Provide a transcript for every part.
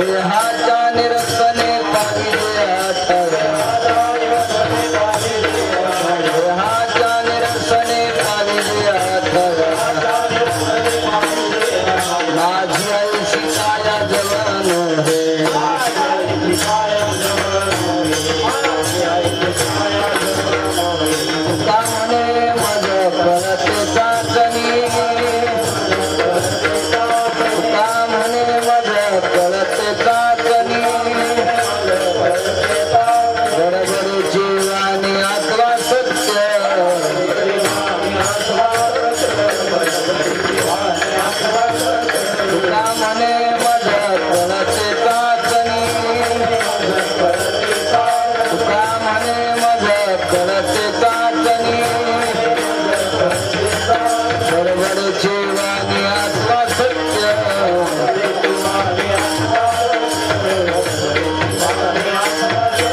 देहाच्या निरसने पाविले अथवा देहाच्या निरसने पाविले अथवा माझी आयुषी काया जवान हे तुका म्हणे मज कळते चाचणी तुका म्हणे मज कळते चाचणी गडबडी जीवानी आत्मा सत्य तुका म्हणे मज कळते चाचणी तुका म्हणे मज कळते चाचणी गडबड जीवानी आत्मा सत्य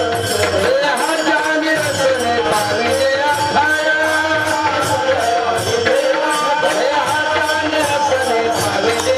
देहाच्या निरसने पाविले अथवा देहाच्या निरसने पाविले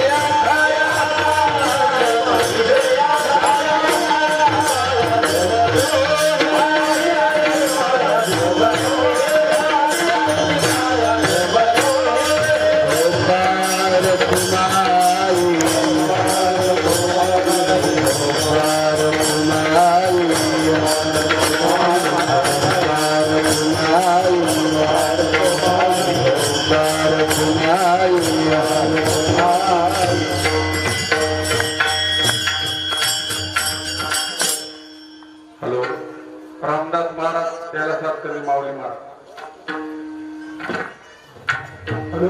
हॅलो रामदास महाराज त्याला साथ कधी माऊली महाराज हॅलो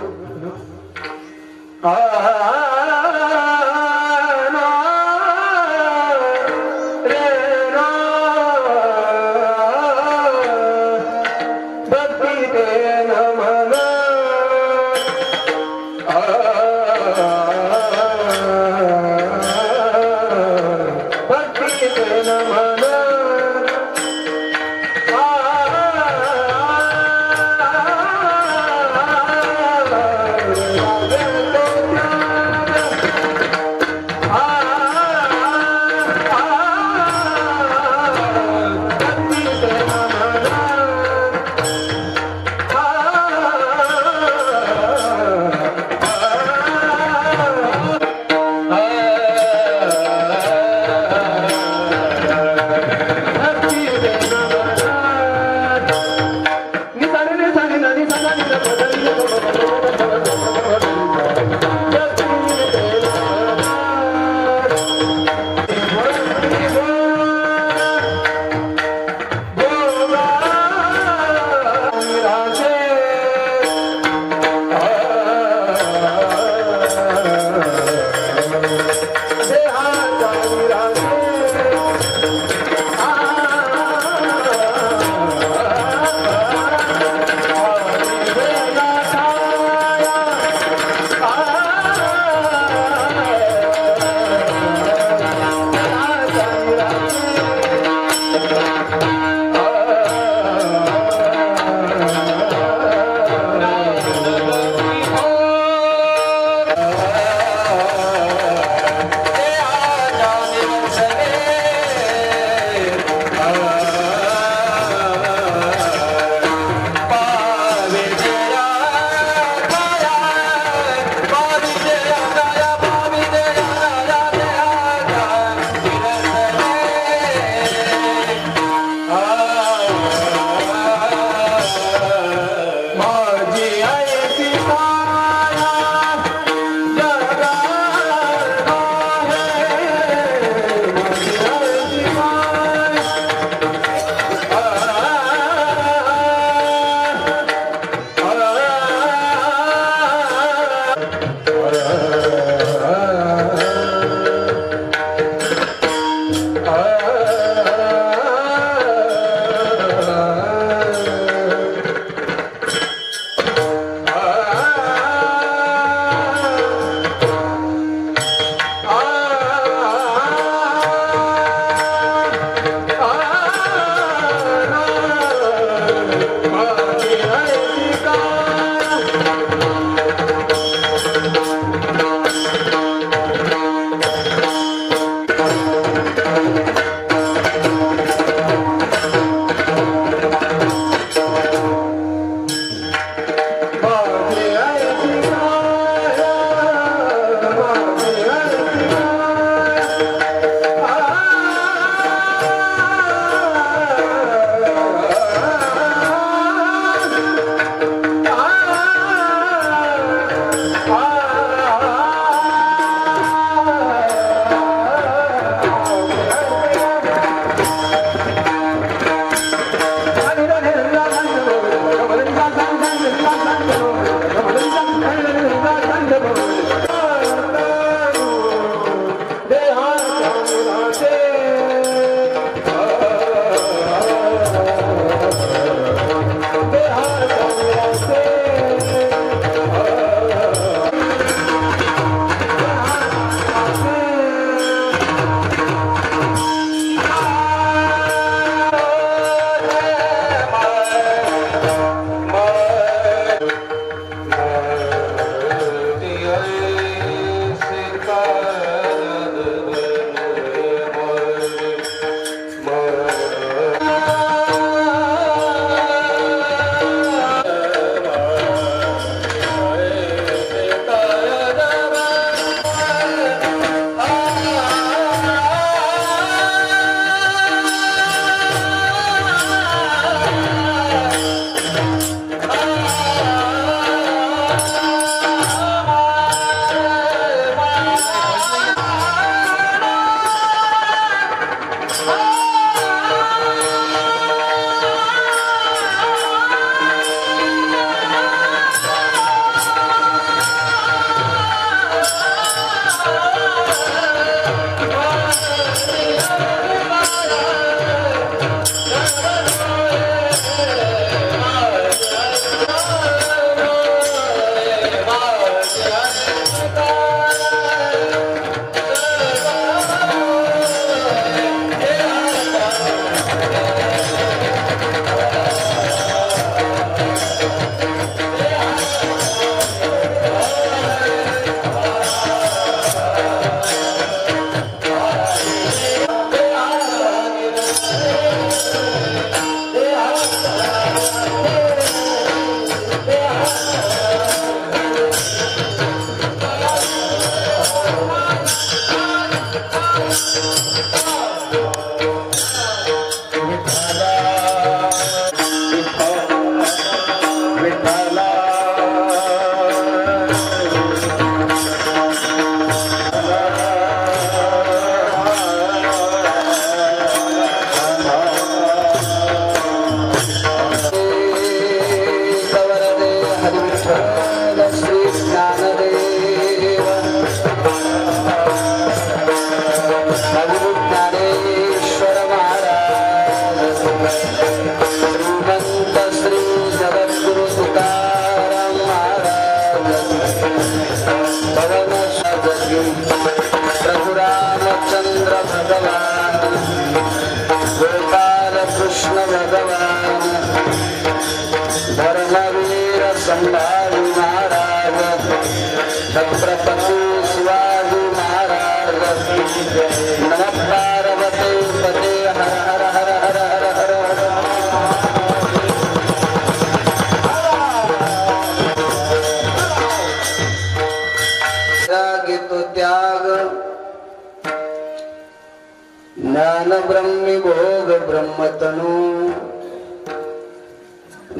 ज्ञान ब्रह्मी भोग ब्रह्मतनु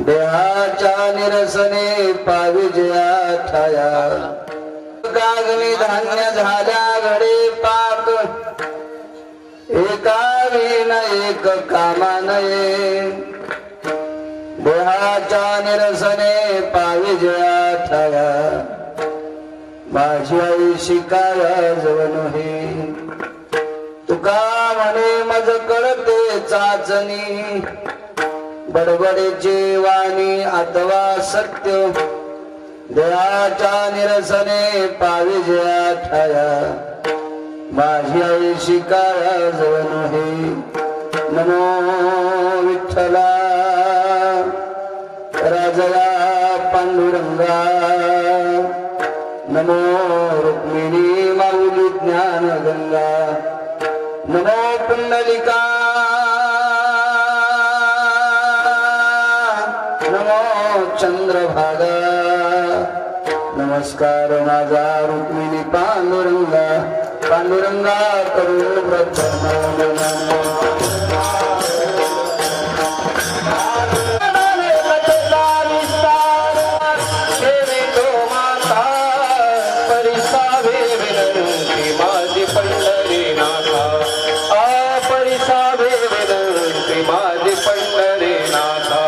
देहाच्या निरसने पाविजया ठाया गागवी धान्य झाल्या घडे पाक एका विन एक कामा नये देहाच्या निरसने पाविजया ठाया माझी आई शिकाया जवण हे तुका म्हणे मज कळते चाचणी बडबडेचे वाणी अथवा सत्य देहाच्या निरसने पाविजया ठाया माझी आई शिकाया जवण हे नमो विठ्ठला राजया पांडुरंगा नमो रुक्मिणी माऊली ज्ञान गंगा नमो पुंडलिका नमो चंद्रभागा नमस्कार माझा रुक्मिणी पांडुरंगा पांडुरंगा करू प्रथम माझे पंढरीनाथा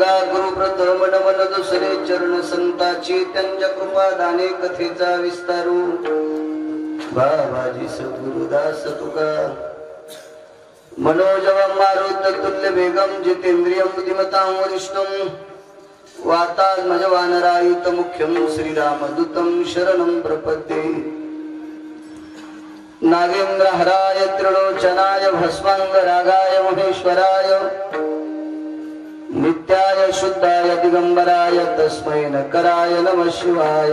गंगा गुरुव्रत मनमन दुसरे चरण संताची त्यांच्या कृपा दाने कथेचा विस्तारू बाबाजी सद्गुरुदास तुका मनोजवं मारुत तुल्य वेगम जितेंद्रियं बुद्धिमतां वरिष्ठं वातात्मजवानरायुत मुख्यं श्रीरामदूतं शरणं प्रपद्ये नागेंद्रहराय त्रिलोचनाय भस्मांगरागाय महेश्वराय नित्याय शुद्धाय दिगंबराय तस्मै नकराय नमः शिवाय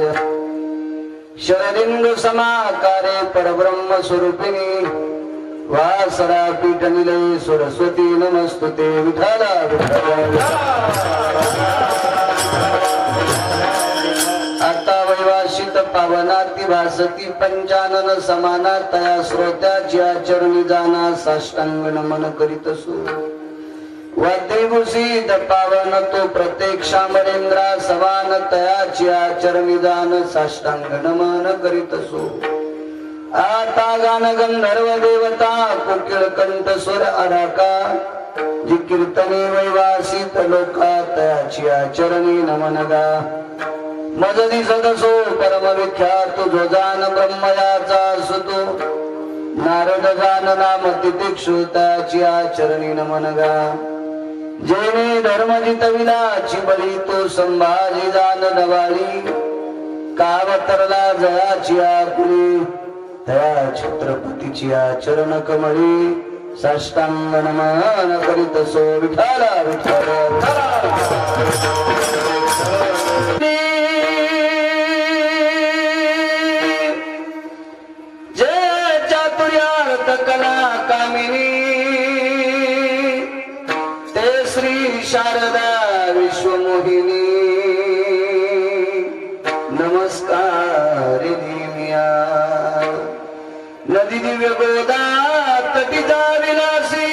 शरदिंदु समाकारे परब्रह्म स्वरूपिणी वासरा पीठ निलय सरस्वती नमस्तुते विठाला आता वैवासित पावनाती भासती पंचानन समाना तया श्रोत्याची आचरणी जाना साष्टांग नमन करीत असो वाद्यभूषित पावन तो प्रत्येक शामरेंद्रा समान तयाची आचरणी जान साष्टांग नमन करीत असो आता गान गंधर्व देवता कोकिळ कंठ स्वर अराका जी कीर्तनी वैवासित लोका तयाची आचरणी नमन गा मजदी सदसो परम विख्यात जो जान ब्रह्मयाचा सुतो नारद गान नाम तितिक्षु तयाची आचरणी नमन गा जेने धर्म जितविलाची बळी तो संभाजी जान नवाळी कावतरला जयाची आकुली तया छत्रपतीची आचरण कमळी साष्टांग नमन करीत सो विठाला विठाला जय चातुर्यार्थ कला कामिनी ते श्री शारदा विश्वमोहिनी नमस्कार दिव्या नदी दिव्य गोदा तटीचा विलासी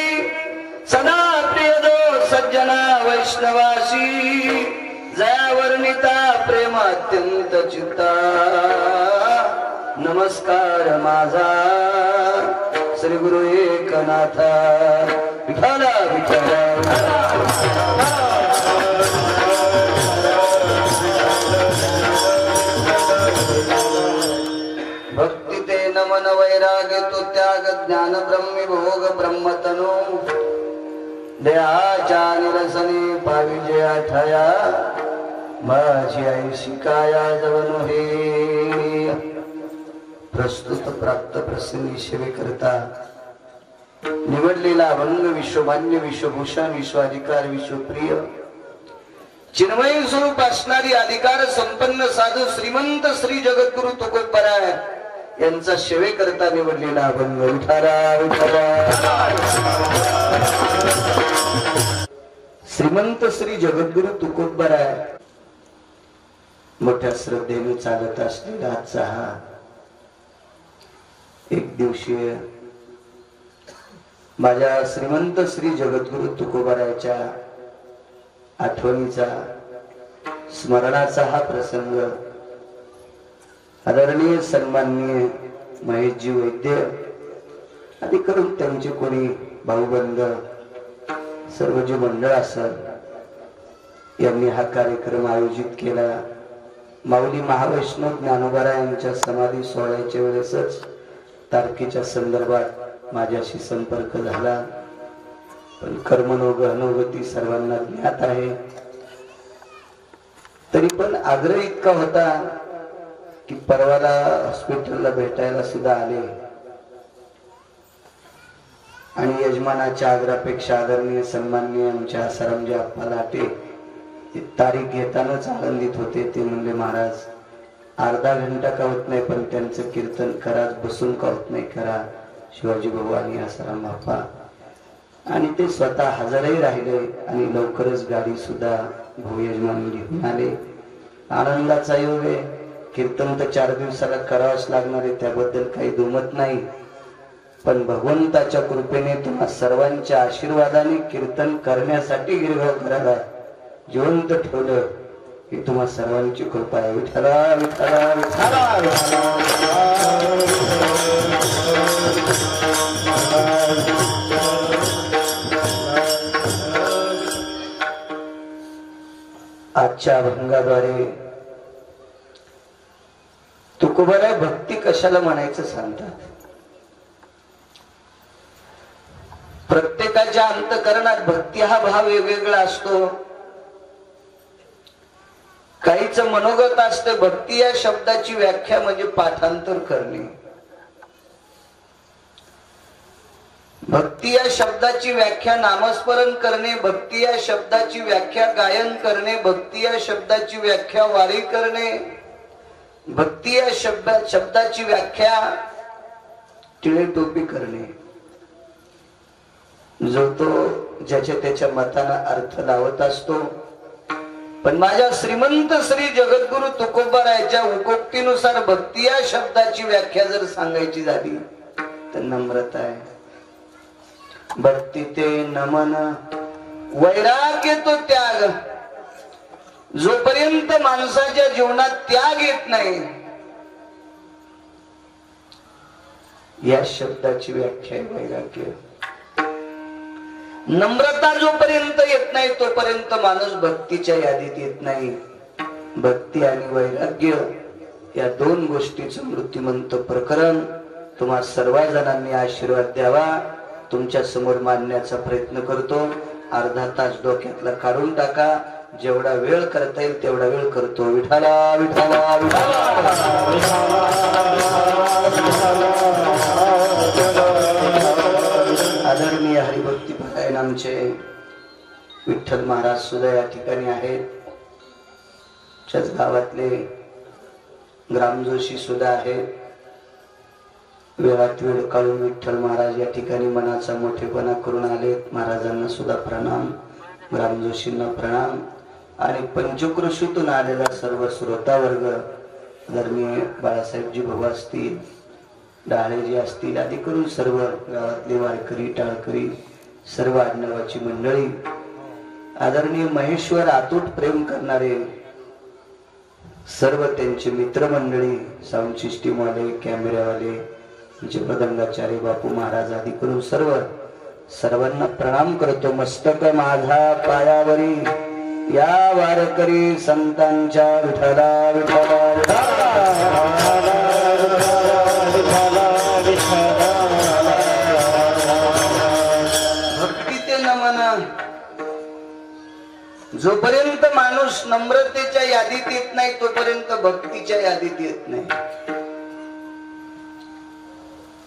सदा प्रिय जो सज्जना वैष्णवासी जयावर्णिता प्रेम अत्यंत चित्ता नमस्कार माझा श्री गुरु एकनाथा विठाला विठाला भक्ती ते नमन वैराग्य तो त्याग ज्ञान ब्रह्मी भोग ब्रह्मतनो देहाच्या निरसने पाविजे आठया माझी आई शिकाया जवनो हे प्रस्तुत प्राप्त प्रसंगी सेवे करता निवडलेला अभंग विश्वमान्य विश्वभूषण विश्वाधिकार विश्वप्रिय चिन्मय स्वरूप असणारी अधिकार संपन्न साधू श्रीमंत श्री जगद्गुरु तुकोबराय यांचा सेवे करता निवडलेला अभंग विठाला विठाला श्रीमंत श्री जगद्गुरु तुकोबराय मोठ्या श्रद्धेने चालत असलेला आजचा हा एक दिवशीय माझ्या श्रीमंत श्री जगद्गुरु तुकोबरायच्या आठवणीचा स्मरणाचा हा प्रसंग आदरणीय सन्माननीय महेशजी वैद्य आदी करून त्यांचे कोणी भाऊबंद सर्व जे मंडळ असत यांनी हा कार्यक्रम आयोजित केला। माऊली महावैष्णव ज्ञानोबा यांच्या समाधी सोहळ्याच्या वेळेसच तारखेच्या संदर्भात माझ्याशी संपर्क झाला, पण कर्मनोगती सर्वांना ज्ञात आहे। तरी पण आग्रह इतका होता की परवाला हॉस्पिटलला भेटायला सुद्धा आले आणि यजमानाच्या आग्रहापेक्षा आदरणीय सन्माननीय आमच्या सरमजी अप्पा लाटे तारीख घेतानाच आनंदित होते। ते म्हणले महाराज अर्धा घंटा का होत नाही पण त्यांचं कीर्तन करा, बसून का होत नाही करा। शिवाजी भाऊ आणि आसाराम बाप्पा आणि ते स्वतः हजरही राहिले आणि लवकरच गाडी सुद्धा भाऊ यजमान घेऊन आले। आनंदाचा योग आहे। कीर्तन तर 4 दिवसाला करावंच लागणार आहे, त्याबद्दल काही दुमत नाही, पण भगवंताच्या कृपेने तुम्हा सर्वांच्या आशीर्वादाने कीर्तन करण्यासाठी गिरगाव करायला जिवंत ठेवलं ही तुम्हा सर्वांची कृपा आहे। विठ्ठला विठ्ठला विठ्ठला आजच्या अभंगाद्वारे तुकोबारा भक्ती कशाला म्हणायचं सांगतात. प्रत्येकाच्या अंतकरणात भक्ती हा भाव वेगवेगळा असतो. काहीच मनोगत असते. भक्ती या शब्दाची व्याख्या म्हणजे पाठांतर करणे. भक्ती या शब्दाची व्याख्या नामस्मरण करणे. भक्ती या शब्दाची व्याख्या गायन करणे. भक्ती या शब्दाची व्याख्या वारी करणे. भक्ती या शब्दाची व्याख्या टिळे टोपी करणे. जो तो ज्याच्या त्याच्या मतानं अर्थ लावत असतो. पण माझ्या श्रीमंत श्री जगद्गुरु तुकोबारायच्या उकोक्तीनुसार भक्ती या शब्दाची व्याख्या जर सांगायची झाली तर नम्रता आहे. भक्ती ते नमन, वैराग्य तो त्याग. जोपर्यंत माणसाच्या जीवनात त्याग येत नाही या शब्दाची व्याख्या आहे वैराग्य. नम्रता जोपर्यंत येत नाही तोपर्यंत माणूस भक्तीच्या यादीत येत नाही. भक्ती आणि वैराग्य या दोन गोष्टीचं मूर्तिमंत प्रकरण तुम्हा सर्व जणांनी आशीर्वाद द्यावा. तुमच्या समोर मांडण्याचा प्रयत्न करतो. अर्धा तास डोक्यातला काढून टाका. जेवढा वेळ करता येईल तेवढा वेळ करतो. विठाला विठाला विठाला. आदरणीय हरिभक्ती परायण आमचे विठ्ठल महाराज सुद्धा या ठिकाणी आहेत. त्याच गावातले ग्रामजोशी सुद्धा आहेत. वेळात वेळ काढून विठ्ठल महाराज या ठिकाणी मनाचा मोठेपणा करून आलेत. महाराजांना सुद्धा प्रणाम, ग्रामजोशींना प्रणाम आणि पंचक्रोशीतून आलेला सर्व श्रोता वर्ग, आदरणीय बाळासाहेबजी भाऊ असतील, डाळेजी असतील, आदी करून सर्व गावातले वारकरी टाळकरी सर्व आडनावाची मंडळी, आदरणीय महेश्वर अतूट प्रेम करणारे सर्व त्यांचे मित्रमंडळी, साऊंड सिस्टीम वाले, कॅमेरावाले, पदंगाचार्य बापू महाराज आदी करून सर्वांना प्रणाम करतो. मस्तक माझा पायावरी या वारकरी संतांच्या विठला विठला भक्ती ते नमन. जोपर्यंत माणूस नम्रतेच्या यादीत येत नाही तोपर्यंत भक्तीच्या यादीत येत नाही.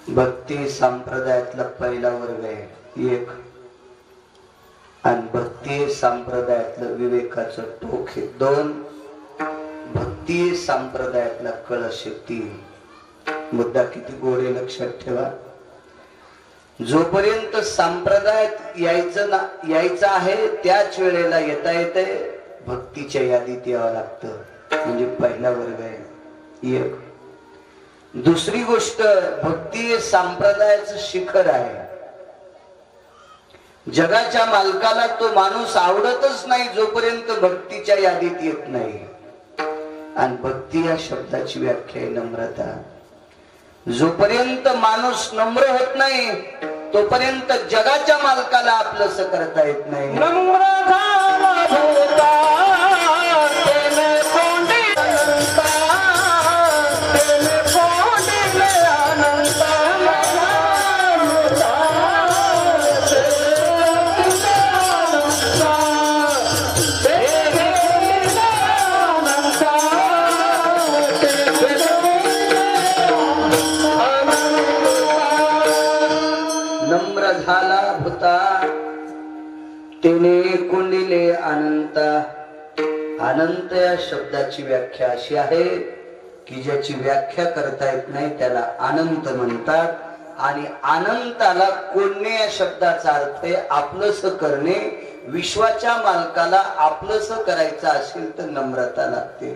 भक्ती संप्रदायातला पहिला वर्ग आहे एक, आणि भक्ती संप्रदायातलं विवेकाचं टोक हे दोन, भक्ती संप्रदायातला कळश हे तीन. मुद्दा किती गोडे लक्षात ठेवा. जोपर्यंत संप्रदायात यायचं आहे त्याच वेळेला येता येते भक्तीच्या यादीत यावं लागतं. म्हणजे पहिला वर्ग आहे एक. दुसरी गोष्ट, भक्ती संप्रदायाचं शिखर आहे. जगाच्या मालकाला तो माणूस आवडतच नाही जोपर्यंत भक्तीच्या यादीत येत नाही. आणि भक्ती या शब्दाची व्याख्या आहे नम्रता. जोपर्यंत माणूस नम्र होत नाही तोपर्यंत जगाच्या मालकाला आपलंस करता येत नाही. नम्र झाला होता तेने कुंडिले अनंत. अनंत या शब्दाची व्याख्या अशी आहे की ज्याची व्याख्या करता येत नाही त्याला अनंत म्हणतात. आणि अनंताला कोणणे या शब्दाचा अर्थ आहे आपलंस करणे. विश्वाच्या मालकाला आपलंस करायचं असेल तर नम्रता लागते.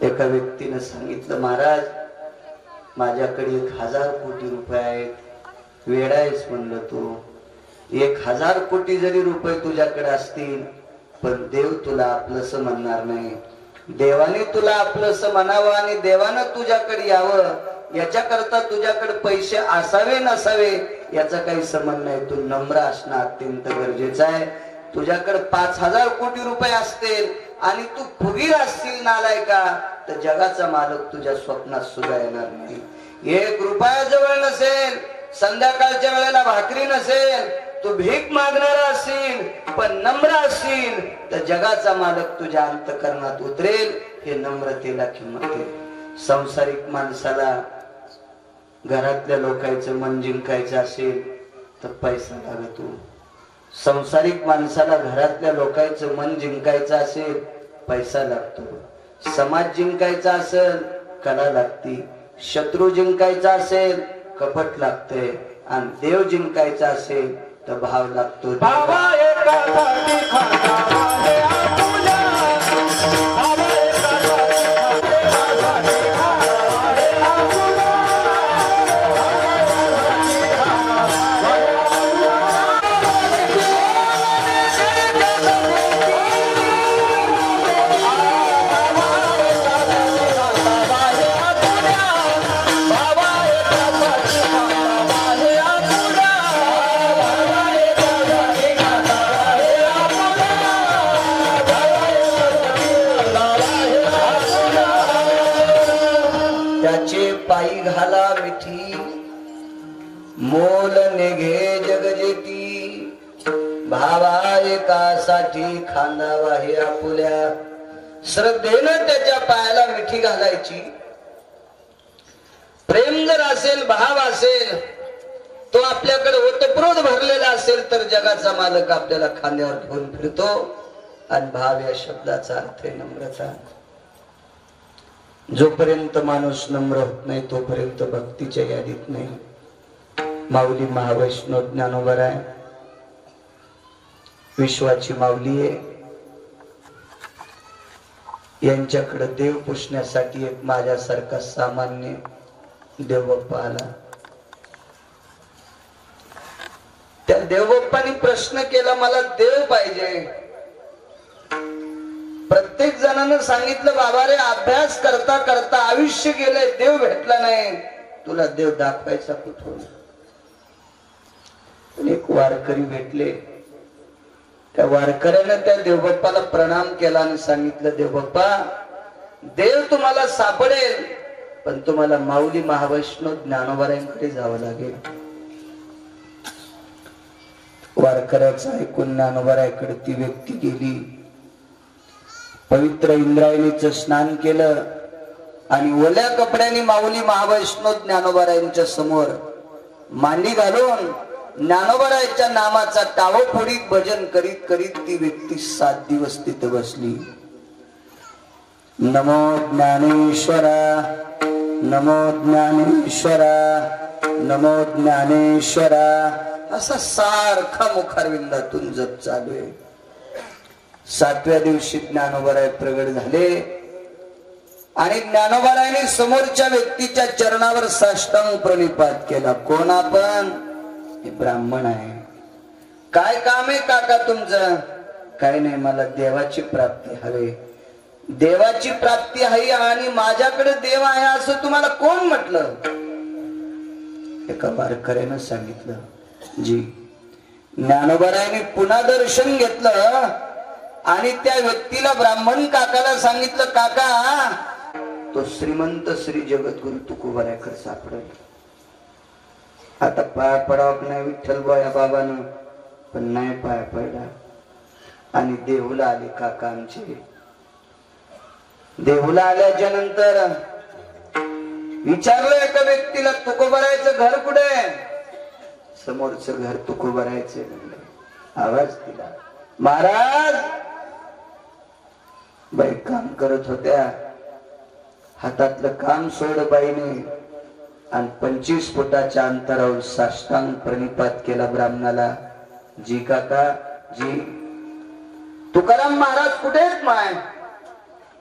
एका व्यक्तीने सांगितलं, महाराज माझ्याकडे 1000 कोटी रुपये आहेत. वेडा आहेस म्हणलं तू. 1000 कोटी जरी रुपये तुझ्याकडे असतील पण देव तुला आपलंस म्हणणार नाही. देवाने तुला आपलंस म्हणावं आणि देवानं तुझ्याकडे यावं याच्याकरता तुझ्याकडे पैसे असावे नसावे याचा काही संबंध नाही. तू नम्र असणं अत्यंत गरजेचं आहे. तुझ्याकडे 5,000 कोटी रुपये असतील आणि तू फुगीर असतील नालायका, तर जगाचा मालक तुझ्या स्वप्नात सुद्धा येणार नाही. 1 रुपया जवळ नसेल, संध्याकाळच्या वेळेला भाकरी नसेल, तू भीक मागणारा असेल पण नम्र असेल, तर जगाचा मालक तुझ्या अंतःकरणात उतरेल. हे नम्रतेला किंमत आहे. संसारिक माणसाला घरातल्या लोकांचं मन जिंकायचं असेल तर पैसा लागतो. संसारिक माणसाला घरातल्या लोकांचं मन जिंकायचं असेल पैसा लागतो. समाज जिंकायचा असेल कला लागती. शत्रू जिंकायचा असेल कपट लागते. आणि देव जिंकायचा असेल तर भाव लागतो. पायी घाला मिठी मोल निघे जगजेती. भावा एकासाठी खांदावा हे आपुल्या. श्रद्धेनं त्याच्या पायाला मिठी घालायची. प्रेम जर असेल, भाव असेल, तो आपल्याकडे ओतप्रोत भरलेला असेल तर जगाचा मालक आपल्याला खांद्यावर घेऊन फिरतो. आणि भाव या शब्दाचा अर्थ आहे नम्रता. जोपर्यंत माणूस नम्र होत नाही तोपर्यंत भक्तीच्या यादीत नाही. माऊली महावैष्णव ज्ञानोबा आहे, विश्वाची माऊली आहे. यांच्याकडे देव पुजण्यासाठी एक माझ्यासारखा सामान्य देवबाप्पा आला. त्या देवबाप्पानी प्रश्न केला, मला देव पाहिजे. प्रत्येक जणांना सांगितलं, बाबा रे अभ्यास करता करता आयुष्य गेलंय, देव भेटला नाही, तुला देव दाखवायचा कुठून. एक वारकरी भेटले. त्या वारकऱ्याने त्या देवबाप्पाला प्रणाम केला आणि सांगितलं, देवबाप्पा देव तुम्हाला सापडेल पण तुम्हाला माऊली महावैष्णव ज्ञानोबारायांकडे जावं लागेल. वारकऱ्याचं ऐकून ज्ञानोबारायांकडे ती व्यक्ती गेली. पवित्र इंद्रायणीचं स्नान केलं आणि ओल्या कपड्याने माऊली महावैष्णव ज्ञानोबारायांच्या समोर मांडी घालून ज्ञानोबारायांच्या नामाचा टावफोडीत भजन करीत करीत ती व्यक्ती 7 दिवस तिथे बसली. नमो ज्ञानेश्वरा, नमो ज्ञानेश्वरा, नमो ज्ञानेश्वरा, असा सारखा मुखारविंदातून जप चालू आहे. 7व्या दिवशी ज्ञानोबाराय प्रगट झाले आणि ज्ञानोबारायांनी समोरच्या व्यक्तीच्या चरणावर साष्टांग प्रणिपात केला. कोण आपण? हे ब्राह्मण आहे. काय काम आहे काका तुमचं? काय नाही, मला देवाची प्राप्ती हवी. देवाची प्राप्ती हवी आणि माझ्याकडे देव आहे असं तुम्हाला कोण म्हटलं? एका वारकऱ्यानं सांगितलं. जी. ज्ञानोबारायांनी पुन्हा दर्शन घेतलं आणि त्या व्यक्तीला ब्राह्मण काकाला सांगितलं, काका तो श्रीमंत श्री जगद्गुरु तुकोबारायकर सापडेल. आता पाया पडावं नाही विठ्ठल या बाबानं, पण नाही पाया पडला. आणि देहूला आले काका आमचे. देहूला आल्याच्या नंतर विचारलं एका व्यक्तीला, तुकोबारायचं घर कुठे? समोरचं घर तुकोबारायचं म्हणलं. आवाज दिला, महाराज. बाई काम करत होत्या, हातातलं काम सोड बाईने आणि 25 फुटाच्या अंतरावर साष्टांग प्रणिपात केला ब्राह्मणाला. जी काका, जी. तुकाराम महाराज कुठे आहेत माय?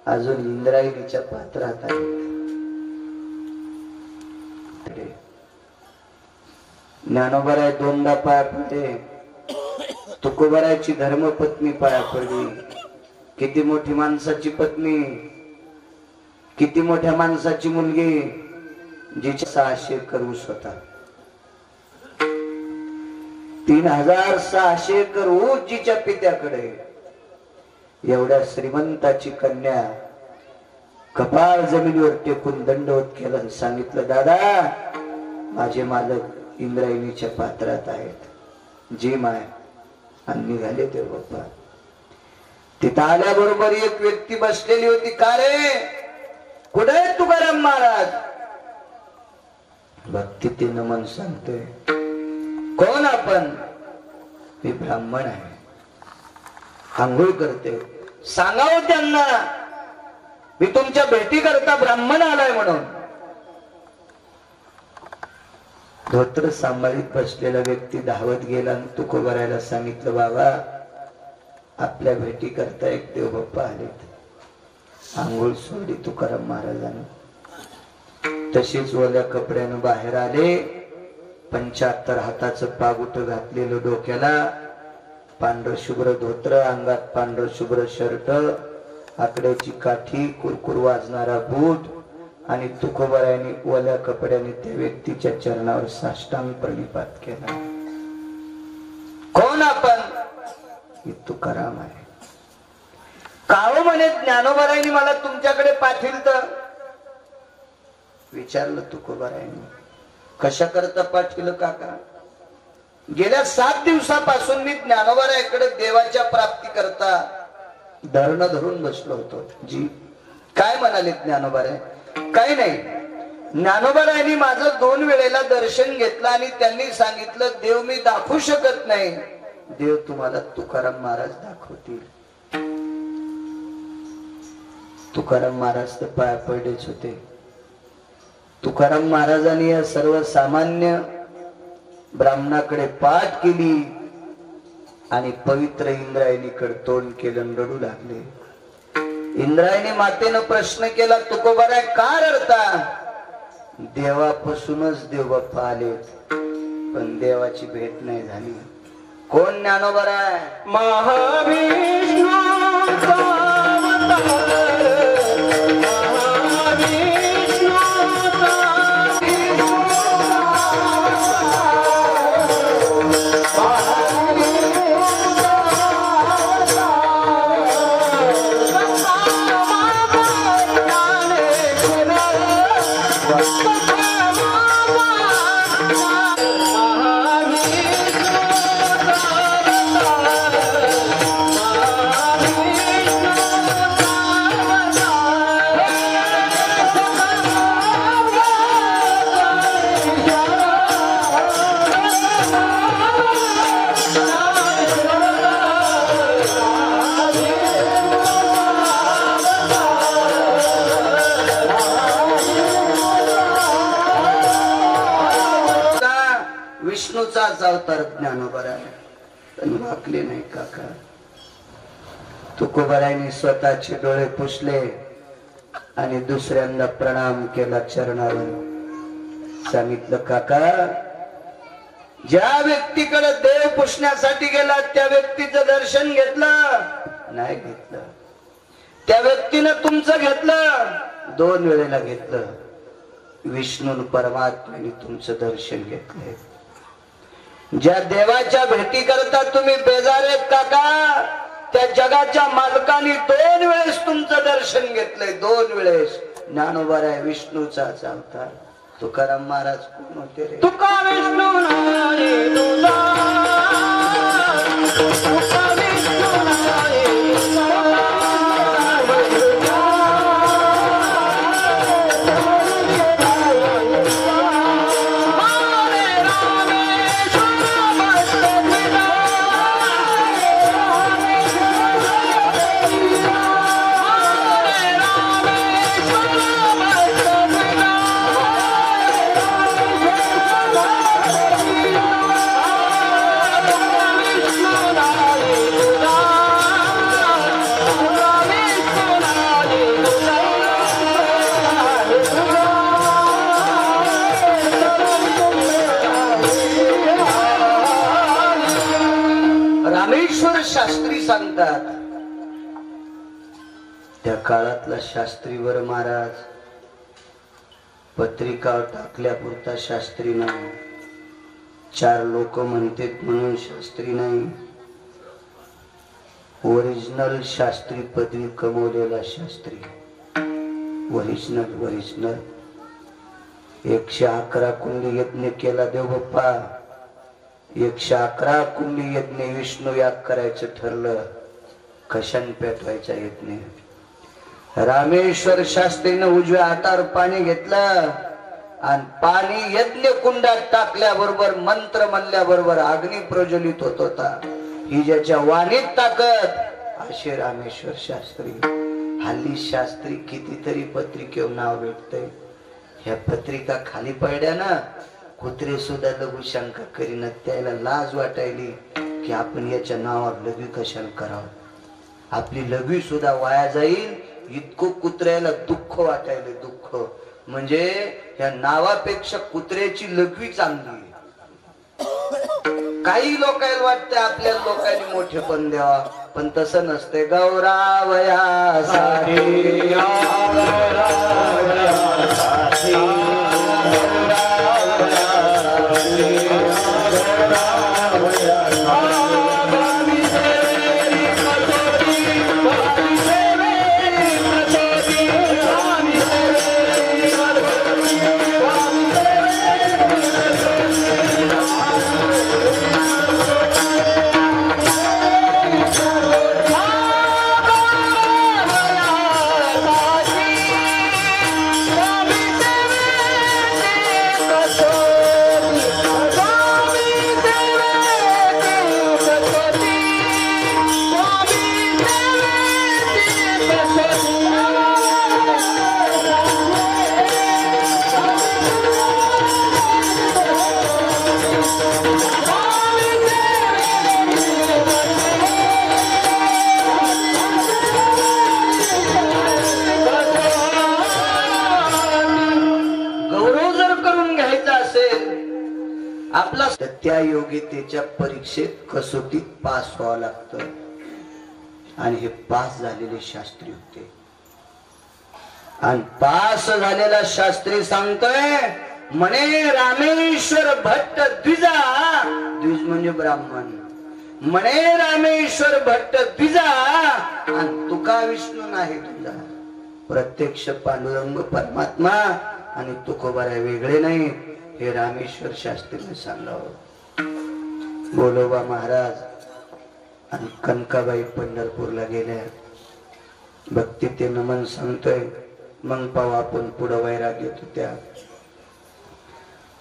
अजून इंद्रायणीच्या पात्रात आहे. ज्ञानोबाराय 2दा पाया पडले. तुकोबारायची धर्मपत्नी पाया पडली. किती मोठी माणसाची पत्नी, किती मोठ्या माणसाची मुलगी, जिचे 600 एकर ऊस होता. 3600 एकर ऊस जिच्या पित्याकडे, एवढ्या श्रीमंताची कन्या कपाळ जमिनीवर टेकून दंडवत केला आणि सांगितलं, दादा माझे मालक इंद्रायणीच्या पात्रात आहेत, जी माय. आणि निघाले ते बाप्पा. तिथं आल्याबरोबर एक व्यक्ती बसलेली होती. का रे, कुठे आहे तुकाराम महाराज? भक्ती ते नमन सांगतोय. कोण आपण? मी ब्राह्मण आहे, आंघोळ करते. सांगावं त्यांना मी तुमच्या भेटी करता ब्राह्मण आलाय म्हणून. धोत्र सांभाळीत बसलेला व्यक्ती धावत गेला आणि तुकोबारायला सांगितलं, बाबा आपल्या भेटी करता एक देवबाप्पा आलेत. आंघोळ सोडली तुकाराम महाराजांना. तशीच ओल्या कपड्यानं बाहेर आले. 75 हाताचं पागुट घातलेलं डोक्याला, पांढर शुभ्र धोत्र, अंगात पांढर शुभ्र शर्ट, आकड्याची काठी, कुरकुर वाजणारा बूट आणि तुकोबारायांनी ओल्या कपड्याने त्या व्यक्तीच्या चरणावर साष्टांग प्रणिपात केला. कोण आपण? मी तुकाराम आहे. काव म्हणे ज्ञानोबारायांनी मला तुमच्याकडे पाठविलं. विचारलं तुकोबारायांनी, कशा करता पाठविलं काका? गेल्या 7 दिवसापासून मी ज्ञानोबारायाकडे देवाच्या प्राप्ती करता धरण धरून बसलो होतो. जी काय म्हणाले ज्ञानोबाराय? काही नाही. ज्ञानोबारायांनी माझं 2 वेळेला दर्शन घेतलं आणि त्यांनी सांगितलं, देव मी दाखवू शकत नाही, देव तुम्हाला तुकाराम महाराज दाखवतील. तुकाराम महाराज तर पाया पडलेच होते. तुकाराम महाराजांनी या सर्वसामान्य ब्राह्मणाकडे पाठ केली आणि पवित्र इंद्रायणीकडे तोंड केलं, रडू लागले. इंद्रायणी मातेनं प्रश्न केला, तुकोबाराय का रडता? देवापासूनच देवबाप्पा आलेत, पण देवाची भेट नाही झाली. कोण ज्ञानोबाराय? महाविष्णू अवतार ज्ञानोबाराय, पण वाकले नाही काका. तुकोबारायांनी स्वतःचे डोळे पुसले आणि दुसऱ्यांदा प्रणाम केला चरणावर. सांगितलं, काका ज्या व्यक्तीकडे देव पुसण्यासाठी गेला त्या व्यक्तीचं दर्शन घेतलं नाही? घेतलं. त्या व्यक्तीनं तुमचं घेतलं, 2 वेळेला घेतलं. विष्णू परमात्म्याने तुमचं दर्शन घेतलंय. ज्या देवाच्या भेटी करता तुम्ही बेजारेत काका, त्या जगाच्या मालकाने 2 वेळेस तुमचं दर्शन घेतलंय. 2 वेळेस. ज्ञानोबाराय विष्णूचाच अवतार. तुकाराम महाराज कोण होते रे? तुका विष्णू नारे तुझा, तुका विष्णू नारे तुझा. शास्त्री सांगतात, त्या काळातला शास्त्रीवर महाराज पत्रिका टाकल्यापुरता शास्त्री नाही, चार लोक म्हणतात म्हणून शास्त्री नाही, ओरिजिनल शास्त्री पदवी कमवलेला शास्त्री. ओरिजिनल 111 कुंडी यज्ञ केला देव बाप्पा. 111 कुंडी यज्ञ विष्णू याग करायचं ठरलं, कशाने पेटवायचा यज्ञ. रामेश्वर शास्त्रीनं उजव्या हातावर पाणी घेतलं आणि पाणी यज्ञ कुंडात टाकल्याबरोबर मंत्र म्हणल्याबरोबर अग्नी प्रज्वलित होत होता. ही ज्याच्या वाणीत ताकद असे रामेश्वर शास्त्री. हल्ली शास्त्री कितीतरी पत्रिकेवर नाव भेटतंय. ह्या पत्रिका खाली पडल्या ना, कुत्रे सुद्धा लघुशंका करीन. त्याला लाज वाटायली की आपण याच्या नावावर लघवी कशाला करावं, आपली लघवी सुद्धा वाया जाईल. इतकं कुत्र्याला दुःख वाटायले, दुःख म्हणजे ह्या नावापेक्षा कुत्र्याची लघवी चांगली. काही लोकांना वाटतं आपल्या लोकांनी मोठे पण द्यावा, पण तसं नसते. गौरावयासाठी आपला त्या योग्यतेच्या परीक्षेत कसोटीत पास व्हावं लागतं. आणि हे पास झालेले शास्त्री होते. आणि पास झालेला शास्त्री सांगतोय म्हणे, रामेश्वर भट्ट द्विजा, द्विज म्हणजे ब्राह्मण, म्हणे रामेश्वर भट्ट द्विजा आणि तुका विष्णू नाही तुझा. प्रत्यक्ष पांडुरंग परमात्मा आणि तुकोबारा वेगळे नाही, हे रामेश्वर शास्त्रीने सांगावं. बोलोबा महाराज आणि कनकाबाई पंढरपूरला गेल्या. भक्ती ते नमन सांगतोय. मग पाहू आपण पुढं वैराग्य होत्या.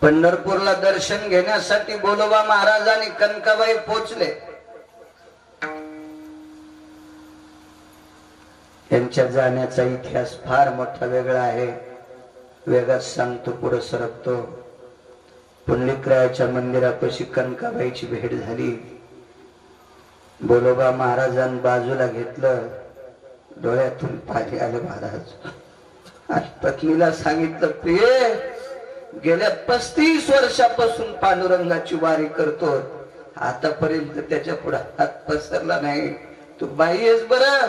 पंढरपूरला दर्शन घेण्यासाठी बोलोबा महाराज आणि कनकाबाई पोचले. त्यांच्या जाण्याचा इतिहास फार मोठा वेगळा आहे. वेगात सांगतो, पुढे सरकतो. पुंडलिकरायाच्या मंदिरापाशी कनकाबाईची भेट झाली. बोलोबा महाराजांनी बाजूला घेतलं. डोळ्यातून पाणी आले महाराज. आणि पत्नीला सांगितलं, प्रिये, गेल्या 35 वर्षापासून पांडुरंगाची वारी करतो, आतापर्यंत त्याच्या पुढे हात पसरला नाही. तू बाई आहेस बरं,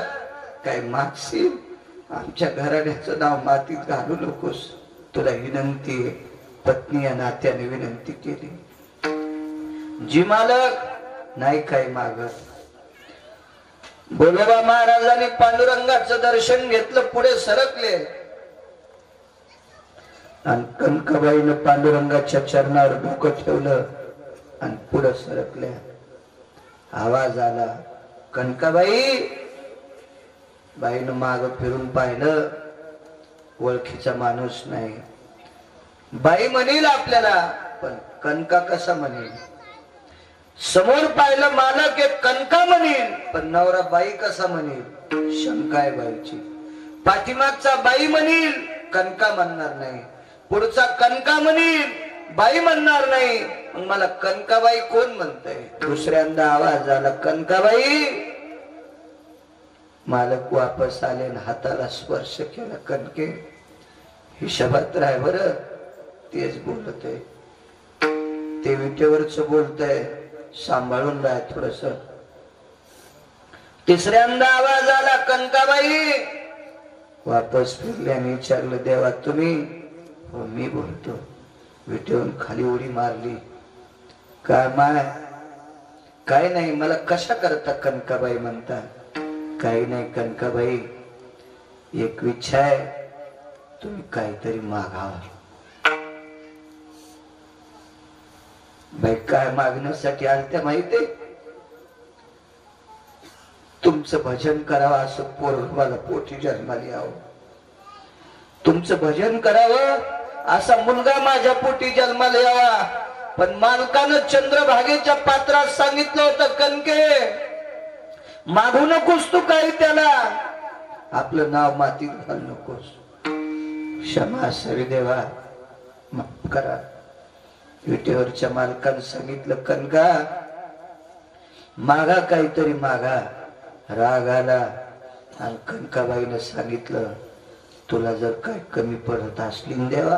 काय मागशील? आमच्या घराण्याचं नाव मातीत घालू नकोस, तुला विनंती आहे. पत्नी या नात्याने विनंती केली. जी मालक नाही काय मागत. बोलोबा महाराजांनी पांडुरंगाचं दर्शन घेतलं, पुढे सरकले. आणि कनकाबाईनं पांडुरंगाच्या चरणावर डोकं ठेवलं आणि पुढे सरकल्या. आवाज आला, कनकाबाई. बाईनं माग फिरून पाहिलं, ओळखीचा माणूस नाही. बाई म्हणेल आपल्याला, पण कनका कसा म्हणेल? समोर पाहिलं मालक एक कनका म्हणेल, पण नवरा बाई कसा म्हणेल? शंका आहे बाईची. पाठीमागचा बाई म्हणेल, कनका म्हणणार नाही. पुढचा कनका म्हणेल, बाई म्हणणार नाही. मग मला कनकाबाई कोण म्हणतंय? दुसऱ्यांदा आवाज आला, कनकाबाई. मालक वापस आले, हाताला स्पर्श केला. कनके, हिशोबात राय बरं. तेच बोलत आहे, ते विटेवरच बोलतय, सांभाळून राह थोडस. तिसऱ्यांदा आवाज आला, कनकाबाई. वापस फिरल्याने विचारलं, देवा तुम्ही? हो मी बोलतो. विटेवरून खाली उडी मारली. काय माय? काय नाही. मला कशा करता कनकाबाई म्हणता? काही नाही कनकाबाई, एक इच्छा आहे, तुम्ही काहीतरी मागावा. बाई काय मागण्यासाठी आलत्या माहितीये? तुमचं भजन करावं असं पोरबाला पोटी जन्माला यावं. तुमचं भजन करावं असा मुलगा माझ्या पोटी जन्माला यावा. पण मालकानं चंद्रभागेच्या पात्रात सांगितलं होतं, कणके मागू नकोस तू काही त्याला, आपलं नाव मातीत घाल नकोस. क्षमा सविदेवा, माफ करा. विटेवरच्या मालकानं सांगितलं, कनका मागा काहीतरी मागा. राग आला आणि कनकाबाईनं सांगितलं, तुला जर काय कमी पडत असली देवा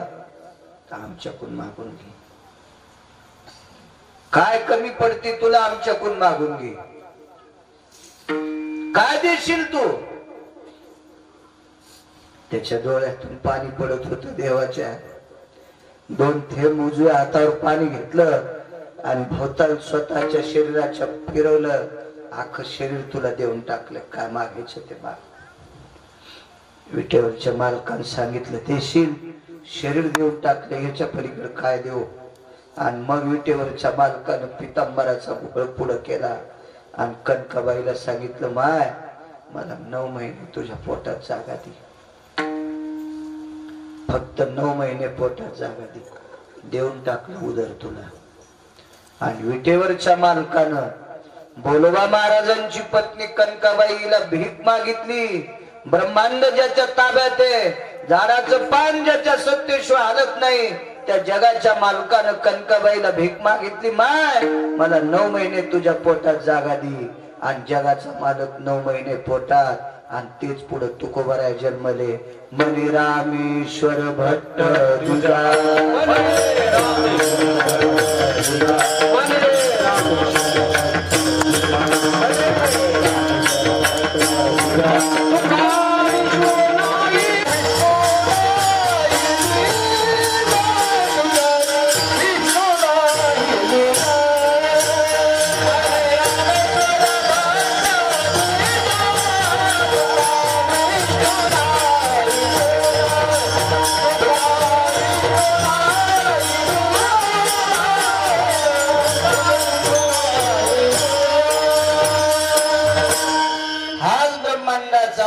तर आमच्याकडून मागून घे. काय कमी पडते तुला आमच्याकडून मागून घे. काय देशील तू? त्याच्या डोळ्यातून पाणी पडत होतं देवाच्या. 2 थेंब उजव्या हातावर पाणी घेतलं आणि भोवताल स्वतःच्या शरीराच्या फिरवलं. अख्खं शरीर तुला देऊन टाकलं. काय मागायचं ते माग. विटेवरच्या मालकानं सांगितलं, देशील? शरीर देऊन टाकलं, ह्याच्या पलीकडे काय देऊ? आणि मग विटेवरच्या मालकानं पितांबराचा घोळ पुढं केला आणि कनकाबाईला सांगितलं, माय मला 9 महिने तुझ्या पोटात जागा दे. फक्त 9 महिने पोटात जागा दे. देऊन टाकलं उदर तुला. आणि विटेवरच्या मालकानं बोलोबा महाराजांची पत्नी कनकाबाईला भीक मागितली. ब्रह्मांड ज्याच्या ताब्यात आहे, झाडाचं पान ज्याच्या सत्तेशिवाय हलत नाही, त्या जगाच्या मालकानं कनकाबाईला भीक मागितली, माय मला 9 महिने तुझ्या पोटात जागा दे. आणि जगाचा मालक 9 महिने पोटात. आणि तेच पुढे तुकोबाराय जन्मले. मनी रामेश्वर भट्ट तुझा,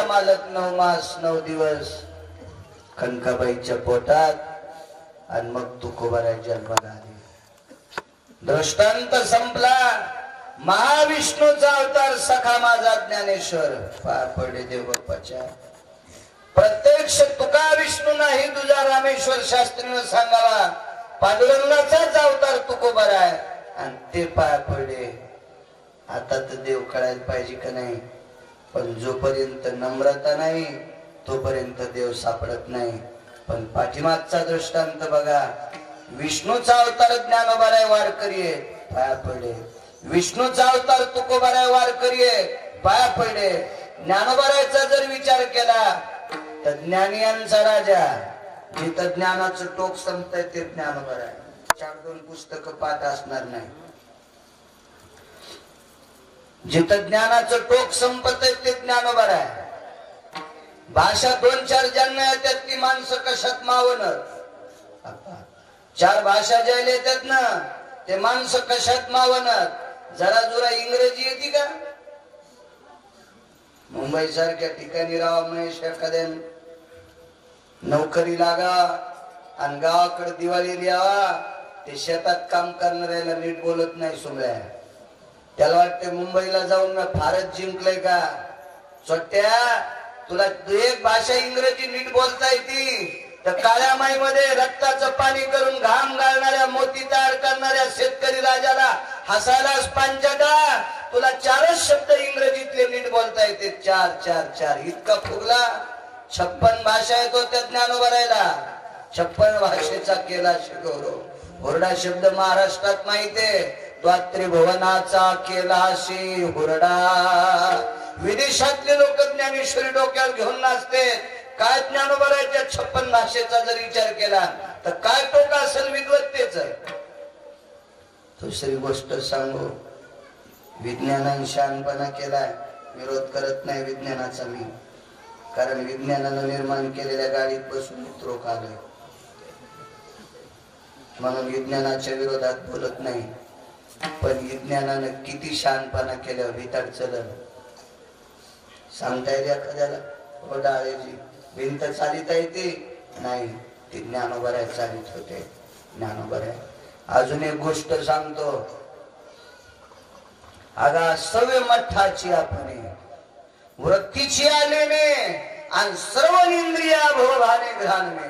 मालक 9 मास 9 दिवस कनकाबाईच्या पोटात. आणि मग तुकोबाराय जन्माला आले. दृष्टांत संपला. महाविष्णूचा अवतार सखा माझा ज्ञानेश्वर. पार पडे देव बाप्पाच्या. प्रत्यक्ष तुका विष्णू नाही तुझा रामेश्वर शास्त्रीनं सांगावा. पांडुरंगाचाच अवतार तुकोबाराय आणि ते पाय पडले. आता तर देव कळायला पाहिजे का नाही? पण जोपर्यंत नम्रता नाही तोपर्यंत देव सापडत नाही. पण पाठीमागचा दृष्टांत बघा. विष्णूचा अवतार ज्ञानोबाराय वारकरी आहे, पाया पडले. विष्णूचा अवतार तुकोबाराय वारकरी आहे, पाया पडले. ज्ञानोबारायचा जर विचार केला तर ज्ञानियांचा राजा, जिथं ज्ञानाचं टोक संपतंय ते ज्ञानोबाराय. 4-2 पुस्तकं पाठ असणार नाही. जिथं ज्ञानाचं टोक संपत आहे ते ज्ञानोबाराय. भाषा 2-4 ज्यांना येतात ती माणसं कशात मावणं. 4 भाषा ज्याला येतात ना ते माणसं कशात मावणं. जरा जुरा इंग्रजी येते का? मुंबई सारख्या ठिकाणी राहा महेश, एखाद्या नोकरी लागा आणि गावाकडे दिवाळी लिहावा. ते शेतात काम करणाऱ्याला नीट बोलत नाही सुमल्या. त्याला वाटते मुंबईला जाऊन मी फारच जिंकलंय का. छोट्या तुला एक भाषा इंग्रजी नीट बोलता येते तर काळ्या माईमध्ये रक्ताचं पाणी करून घाम गाळणाऱ्या, मोती तयार करणाऱ्या शेतकरी राजाला हसायलाच पांचटा. तुला 4च शब्द इंग्रजीतले नीट बोलता येते. 4 इतका फुगला. 56 भाषा येतो त्या ज्ञानोबारायला. 56 भाषेचा केला गौरव. हुरडा शब्द महाराष्ट्रात माहितीये. द्वात्रिभुवनाचा केलाशी हुरडा. विदेशातले लोक ज्ञानेश्वरी डोक्यावर घेऊन नाचते. काय ज्ञानोबारायच्या 56 भाषेचा जर विचार केला तर काय टोक असेल विद्वत्तेच. दुसरी गोष्ट सांगू, विज्ञानाने शहाणपणा केलाय. विरोध करत नाही विज्ञानाचा मी, कारण विज्ञानानं निर्माण केलेल्या गाडीत बसून रोग आलोय, म्हणून विज्ञानाच्या विरोधात बोलत नाही. पण विज्ञानानं किती शहाणपणा केल्यावर भिताड चलन सांगता येईल एखाद्याला? हो, डाळेची भिंत चालिता येते नाही, ती ज्ञानोबराय चालित होते. ज्ञानोबराय. अजून एक गोष्ट सांगतो, अगा सव्य मठ्ठाची आपण वृत्तीची आलेने आणि सर्व इंद्रिया भोभाने घ्राणने.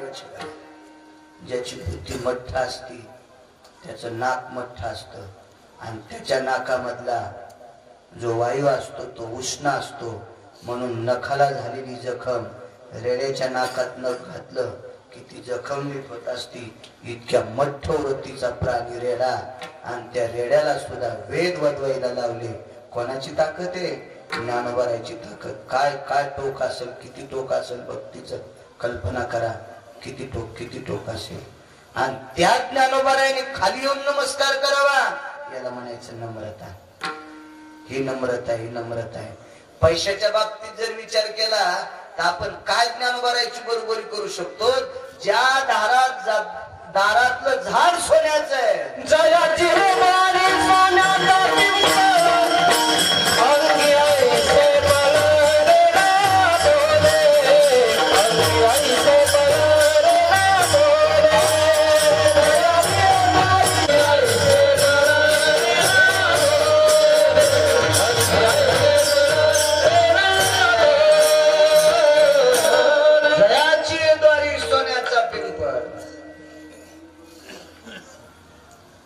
ज्याची बुद्धी मठ्ठ असती त्याचं नाक मठ्ठ असतं आणि त्याच्या नाकामधला जो वायू असतो तो उष्ण असतो. म्हणून नखाला झालेली जखम रेड्याच्या नाकात नख घातलं की ती जखम नीट होत असती. इतक्या मठ्ठ वृत्तीचा प्राणी रेडा, आणि त्या रेड्याला सुद्धा वेद वदवायला लावले. कोणाची ताकद आहे? ज्ञानोबरायची ताकद. काय काय टोक असेल, किती टोक असेल भक्तीचं, कल्पना करा किती टोक असेल. आणि त्या ज्ञानोबरायने खाली येऊन नमस्कार करावा, याला म्हणायचं नम्रता. ही नम्रता, ही नम्रता आहे. पैशाच्या बाबतीत जर विचार केला तर आपण काय ज्ञानोबरायची बरोबरी करू शकतो? ज्या दारातलं झाड सोन्याचं आहे, जयाची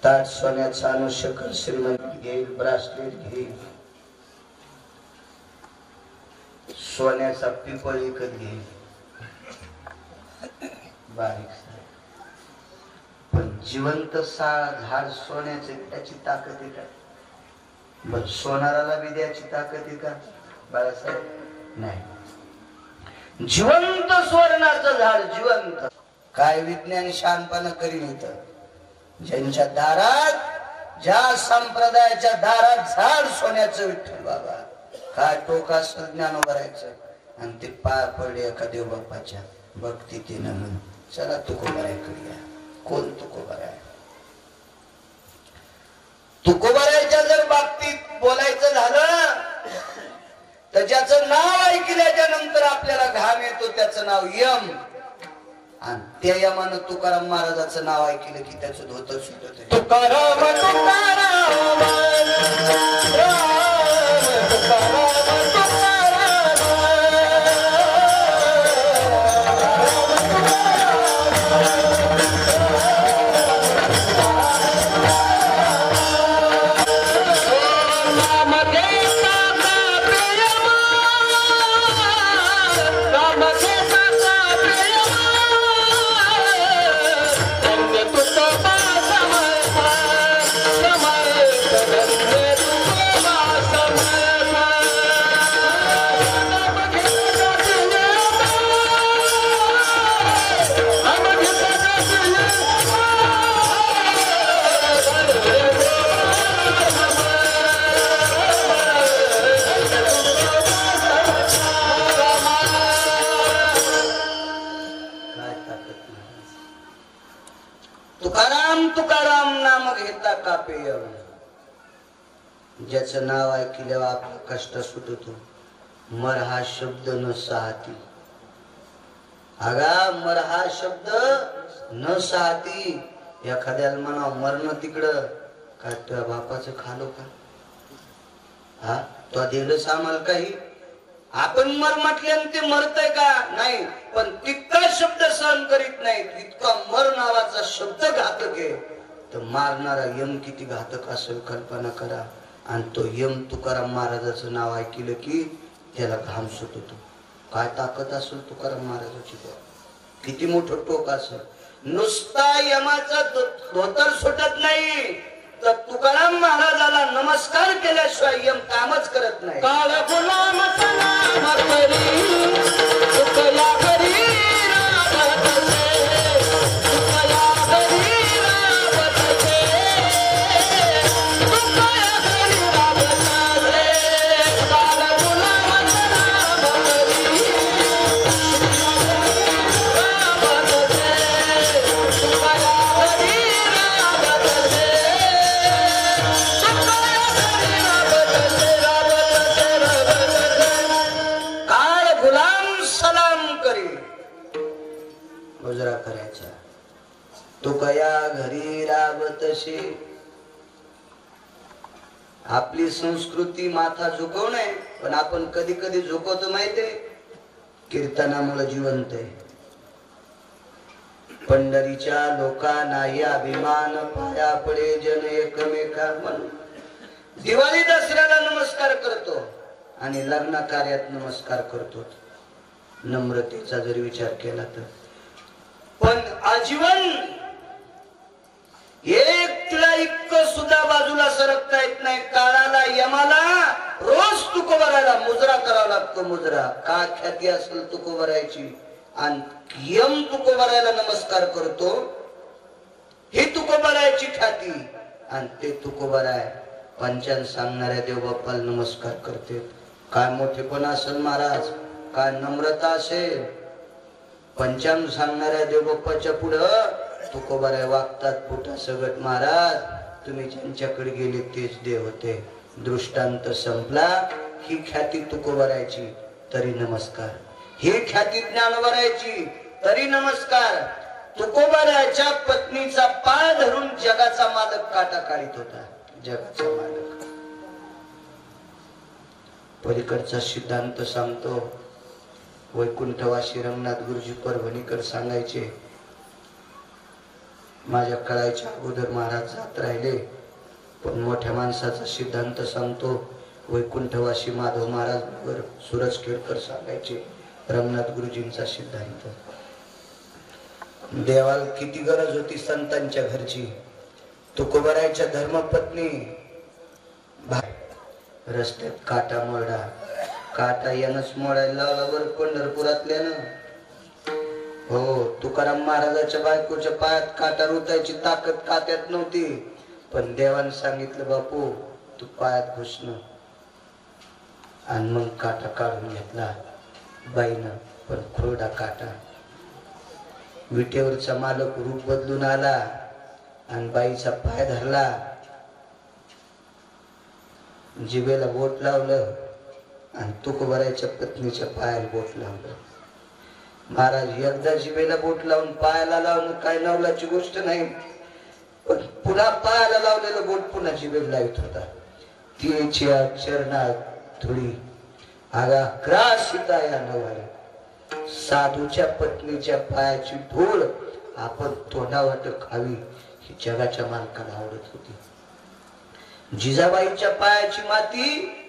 ताट सोन्याचा अनुष्यकर श्रीमंत घेईल, ब्रासलेट घेईल, सोन्याचा पिपळ विकत घेईल, बारीक. पण जिवंत झाड सोन्याचे, त्याची ताकद आहे का? बरं, सोनाराला बी द्यायची ताकद आहे का बाळासाहेब? नाही. जिवंत स्वर्णाचं झाड, जिवंत. काय विज्ञान शहाणपणा करीन इथं? ज्यांच्या दारात, ज्या संप्रदायाच्या दारात झाड सोन्याचं विठ्ठल बाबा, काय टोक असं ज्ञानोबरायचं. आणि ते पाय पडले एका देव बाप्पाच्या भक्ती तिनं म्हणून, चला तुकोबाराय करूया. कोण तुकोबाराय? तुकोबारायच्या जर बाबतीत बोलायचं झालं तर ज्याचं नाव ऐकल्याच्या नंतर आपल्याला घाम येतो त्याचं नाव यम. आणि त्या यमानं तुकाराम महाराजाचं नाव ऐकलं की त्याचं धोतर सुटत. तुकाराम तुकाराम ज्याचं नाव ऐकल्यावर आपला कष्ट सुटतो. मर हा शब्द न साहती. अगा मर हा शब्द न साहती. एखाद्याला म्हणा मरण तिकडं, काय तुझ्या बापाचं खालो का? हा, तो दिलंच आम्हाला काही? आपण मर म्हटल्यानं ते मरतय का? नाही. पण तितका शब्द सहन करीत नाही. इतका मर नावाचा शब्द घातक आहे. तर मारणारा यम किती घातक असेल कल्पना करा. आणि तो यम तुकाराम महाराजाचं नाव ऐकलं की त्याला घाम सुटतो. काय ताकद असेल तुकाराम महाराजाची, किती मोठं टोक असेल. नुसता यमाचा धोतर सुटत नाही तर तुकाराम महाराजाला नमस्कार केल्याशिवाय यम कामच करत नाही. काळ गुलाम सलाम करी तुकया करी तुकया करी करायचा. तो कया घरी राबतशी. आपली संस्कृती माथा झुकवणे, पण आपण कधी कधी झुकवतो माहितीये, कीर्तनामुळे जिवंत आहे. पंढरीच्या लोकांनाही अभिमान पाया पडे जन एकमेका म्हणून दिवाळी दसऱ्याला नमस्कार करतो आणि लग्न कार्यात नमस्कार करतो, नम्रतेचा जर विचार केला तर. पण आजीवन एक तिला इतकं सुद्धा बाजूला सरकता येत नाही. काळाला यमाला रोज तुकोबरायला मुजरा करावा लागतो. मुजरा का ख्याती असेल तुकोबरायची, आणि यम तुकोबरायला नमस्कार करतो, ही तुकोबरायची ख्याती, आणि ते तुकोबराय पंचांग सांगणाऱ्या देवबाप्पाला नमस्कार करते. काय मोठेपण असेल महाराज, काय नम्रता असेल. पंचांग सांगणाऱ्या देवबाप्पाच्या पुढं तुकोबराय वागतात पुटा सगट. महाराज तुम्ही ज्यांच्याकडे गेले तेच देव होते. दृष्टांत संपला. ही ख्याती तुकोबरायची तरी नमस्कार, ही ख्याती ज्ञानोबरायची तरी नमस्कार. तुकोबरायच्या पत्नीचा पाय धरून जगाचा मालक काटा काढीत होता. जगाचा मालक. पलीकडचा सिद्धांत सांगतो. वैकुंठवासी रंगनाथ गुरुजी परभणीकर सांगायचे, माझ्या कळायच्या अगोदर महाराज जात राहिले, पण मोठ्या माणसाचा सिद्धांत सांगतो. वैकुंठवासी माधव महाराज सूरज केळकर सांगायचे रंगनाथ गुरुजींचा सिद्धांत. देवाला किती गरज होती संतांच्या घरची. तुकोबरायच्या धर्मपत्नी रस्त्यात काटा मोडा. काटा यानच मोडायला लावला बरं पंढरपुरातल्यानं. हो, तुकाराम महाराजाच्या बायकोच्या पायात काटा रुतायची ताकद काट्यात नव्हती, पण देवाने सांगितलं बापू तू पायात घुसणं, आणि मग काटा काढून घेतला बाईनं. पण खुरडा काटा. विटेवरचा मालक रूप बदलून आला आणि बाईचा पाय धरला, जिभेला बोट लावलं आणि तुकोबरायच्या पत्नीच्या पायाला बोट लावलं. महाराज एकदा जिभेला बोट लावून पायाला लावणं काय नवलाची गोष्ट नाही, पण पुन्हा पायाला लावलेलं बोट पुन्हा जिभेला लावित होता. तिच्या चरणात थोडी आगा ग्रासिता या नवारी. साधूच्या पत्नीच्या पायाची धूळ आपण तोंडावाट खावी ही जगाच्या मालकाला आवडत होती. जिजाबाईच्या पायाची माती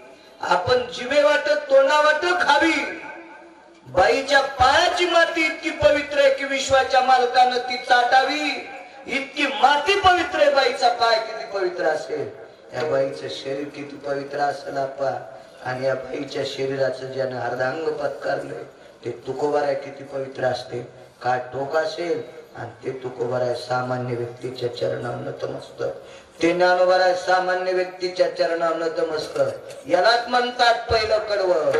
आपण जिभे वाटत तोंडावाट खावी. बाईच्या पायाची माती इतकी पवित्र आहे की विश्वाच्या मालकानं ती चाटावी. इतकी माती पवित्र आहे. बाईचा पाय किती पवित्र असेल, या बाईचं शरीर किती पवित्र असेल आपा. आणि या बाईच्या शरीराचं ज्यानं अर्धांग पत्कारलंय ते तुकोबराय किती पवित्र असते. काय टोक असेल, आणि ते तुकोबराय सामान्य व्यक्तीच्या चरणावर नतमस्तक. ते ज्ञानोबराय सामान्य व्यक्तीच्या चरणावर नतमस्तक. यालाच म्हणतात पहिलं कडवं.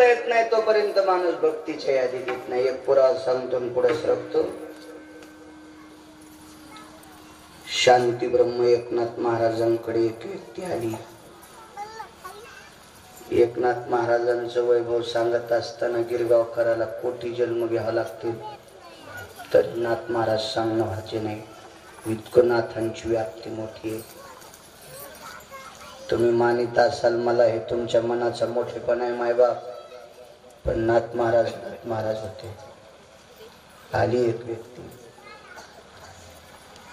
जोपर्यंत येत नाही तोपर्यंत माणूस भक्तीच्या यादीत येत नाही. एक पुरावा सांगतो पुढे सरकतो. शांती ब्रह्म एकनाथ महाराजांकडे एक व्यक्ती आली. एकनाथ महाराजांचं वैभव सांगत असताना गिरगावकराला कोटी जन्म घ्यावा लागतील तर नाथ महाराज सांगणं व्हायचे नाही. इतकं नाथांची व्याप्ती मोठी आहे. तुम्ही मानित असाल मला हे तुमच्या मनाचा मोठेपणा आहे मायबाप, पण नाथ महाराज होते. आली एक व्यक्ती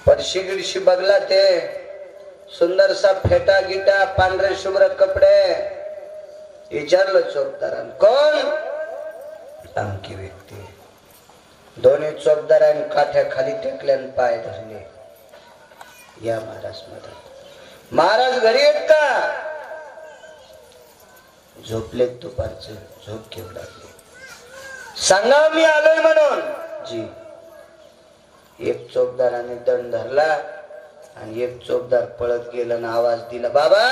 परशी गिरशी बघला ते सुंदरसा फेटा गिटा पांढरे शुभ्र कपडे. विचारलं चौकदारान कोण? अंकी व्यक्ती. दोन्ही चौकदारांनी काठ्या खाली टेकल्यान पाय धरले. या महाराज मदत. महाराज घरी येत का? झोपलेत दुपारचे. झोप घेऊ लागले. सांगा मी आलोय म्हणून. जी. एक चौकदाराने दंड धरला आणि एक चौकदार पळत गेला आणि आवाज दिला बाबा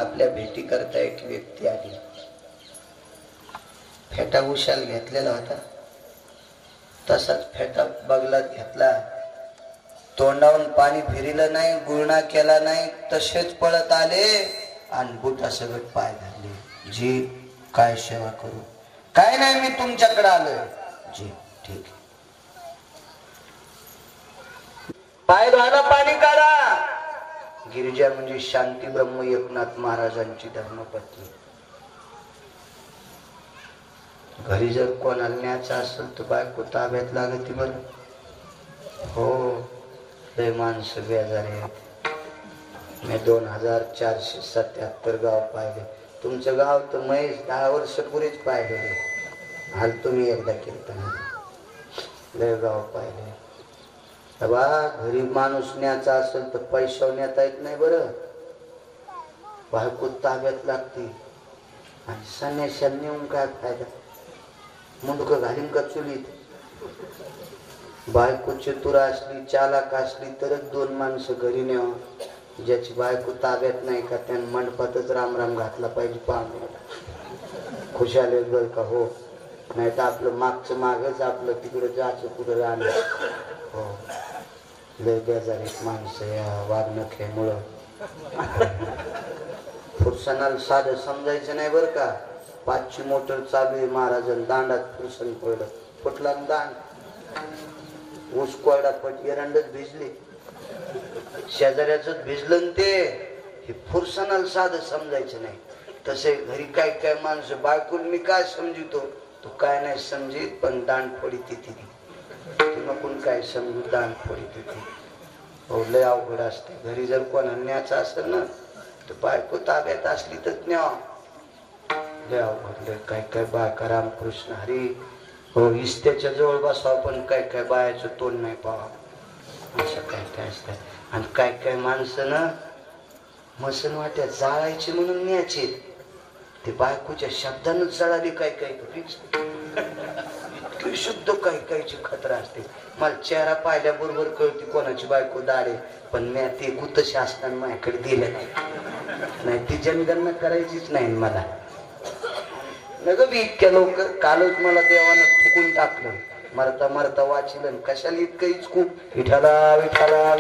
आपल्या भेटी करता एक व्यक्ती आली. फेटा उशाल घेतलेला होता तसाच फेटा बगलात घेतला. तोंडावून पाणी फिरिलं नाही, गुळणा केला नाही, तसेच पळत आले आणि बुटा सगळं पाय धरले. जी काय सेवा करू? काय नाही मी तुमच्याकडे आलोय. जी ठीक आहे. पाय धुवायला पाणी काढा. गिरिजा म्हणजे शांती ब्रह्म एकनाथ महाराजांची धर्मपत्नी. घरी जर कोणाला न्यायचं असेल तर बायको ताब्यात लागते बरं. हो लय माणसं बेजारी आहेत. मी 2477 गाव पाहिले. तुमचं गाव तर महेश 10 वर्षापूर्वीच पाहिले. हाल तुम्ही एकदा कीर्तन लय गाव पाहिले. बा घरी माणूस न्यायचा असेल तर पैसा नेता येत नाही बरं. बायको ताब्यात लागते आणि संन्याशाला नेऊन काय फायदा? मुंडक घालीन का चुलीत? बायको चतुर असली चालाक असली तरच 2 माणसं घरी न्यावं. ज्याची बायको ताब्यात नाही का त्यानं मंडपातच राम राम घातला पाहिजे. पाहुण्याला खुशाल बर का? हो. नाही तर आपलं मागचं मागच आपलं तिकडे जायचं पुढे राहणार. हो लय बेजारी माणसं या वागणुकीमुळं. फुरसणाला साधं समजायचं नाही बरं का. 5ची मोटर चालू आहे. महाराजांनी दांडात फुरसन पडलं. फुटला दांड. ऊस कोरडा पट एरंडच भिजली. शेजाऱ्याच भिजलं ते. हे फुरसणाला साधं समजायचं नाही. तसे घरी काय काय माणसं बायकोल मी काय समजितो तू काय नाही समजित पण दांड फोडी तिथे नको काय समजू दांड फोडी तिथे. हो लय अवघड असते. घरी जर कोणा न्यायचं असेल ना तर बायको ताब्यात असली तर न्या. लय अवघड. लय काय काय बायका रामकृष्ण हरी हो इस्त्याच्या जवळ बसावं पण काय काय बायाचं तोंड नाही पाहावं. असं काय काय असतं. आणि काय काय माणसं ना मसन वाट्या जाळायची म्हणून न्यायचे ते बायकोच्या शब्दानच जळाली. काय काय इतकी शुद्ध काही काहीची खतरा असते. मला चेहरा पाहिल्याबरोबर कळती कोणाची बायको दाडे. पण मी ते गुतशी असताना माझ्याकडे दिलं नाही. ती जनगणना करायचीच नाही मला. नग मी इतक्या लवकर कालच मला देवानं फुकून टाकलं. मरता मरता वाचिलं कशाला इतकं इचकू. विठाला विठाला